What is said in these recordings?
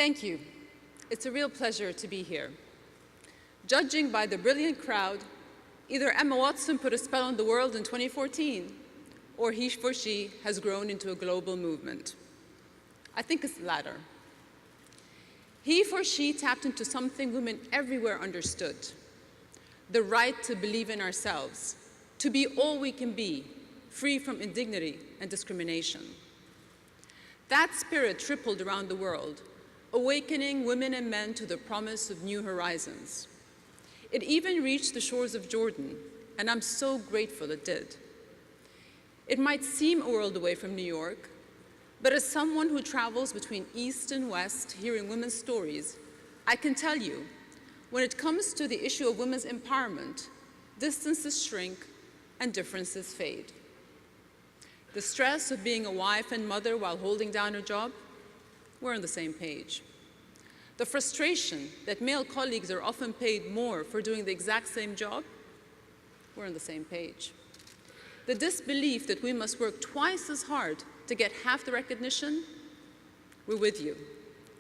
Thank you. It's a real pleasure to be here. Judging by the brilliant crowd, either Emma Watson put a spell on the world in 2014, or HeForShe has grown into a global movement. I think it's the latter. HeForShe tapped into something women everywhere understood: the right to believe in ourselves, to be all we can be, free from indignity and discrimination. That spirit rippled around the world, awakening women and men to the promise of new horizons. It even reached the shores of Jordan, and I'm so grateful it did. It might seem a world away from New York, but as someone who travels between East and West hearing women's stories, I can tell you, when it comes to the issue of women's empowerment, distances shrink and differences fade. The stress of being a wife and mother while holding down a job, we're on the same page. The frustration that male colleagues are often paid more for doing the exact same job, we're on the same page. The disbelief that we must work twice as hard to get half the recognition, we're with you,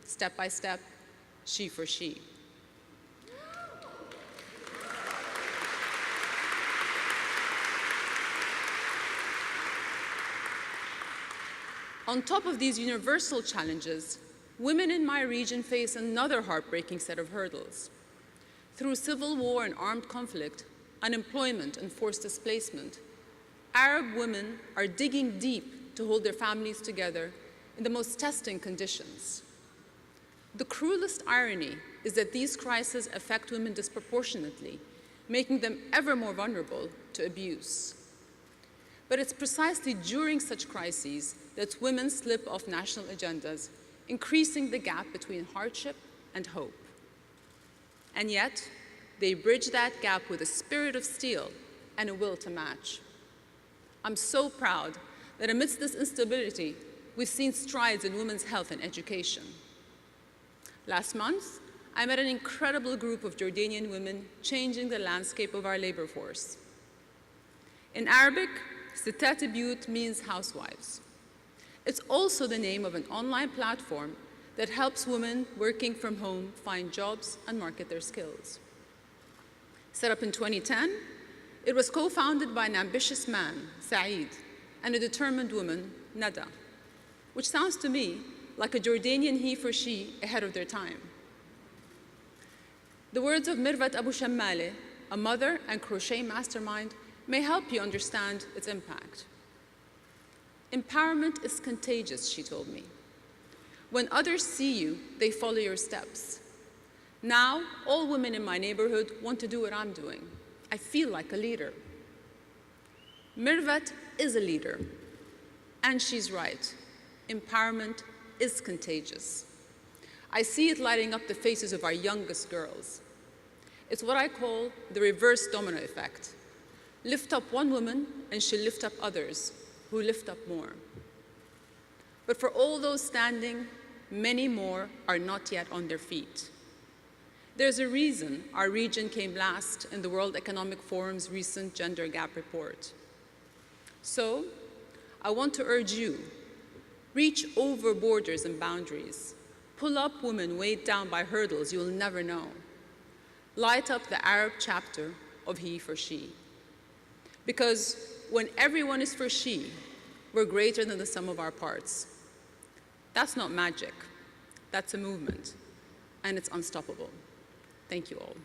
step by step, HeForShe. On top of these universal challenges, women in my region face another heartbreaking set of hurdles. Through civil war and armed conflict, unemployment and forced displacement, Arab women are digging deep to hold their families together in the most testing conditions. The cruelest irony is that these crises affect women disproportionately, making them ever more vulnerable to abuse. But it's precisely during such crises that women slip off national agendas, increasing the gap between hardship and hope. And yet, they bridge that gap with a spirit of steel and a will to match. I'm so proud that amidst this instability, we've seen strides in women's health and education. Last month, I met an incredible group of Jordanian women changing the landscape of our labor force. In Arabic, Sitat Biyut means housewives. It's also the name of an online platform that helps women working from home find jobs and market their skills. Set up in 2010, it was co-founded by an ambitious man, Saeed, and a determined woman, Nada, which sounds to me like a Jordanian HeForShe ahead of their time. The words of Mirvat Abu Shammale, a mother and crochet mastermind, may help you understand its impact. Empowerment is contagious, she told me. When others see you, they follow your steps. Now, all women in my neighborhood want to do what I'm doing. I feel like a leader. Mirvat is a leader, and she's right. Empowerment is contagious. I see it lighting up the faces of our youngest girls. It's what I call the reverse domino effect. Lift up one woman, and she'll lift up others, who lift up more. But for all those standing, many more are not yet on their feet. There's a reason our region came last in the World Economic Forum's recent gender gap report. So, I want to urge you, reach over borders and boundaries. Pull up women weighed down by hurdles you'll never know. Light up the Arab chapter of HeForShe. Because when everyone is for she, we're greater than the sum of our parts. That's not magic. That's a movement, and it's unstoppable. Thank you all.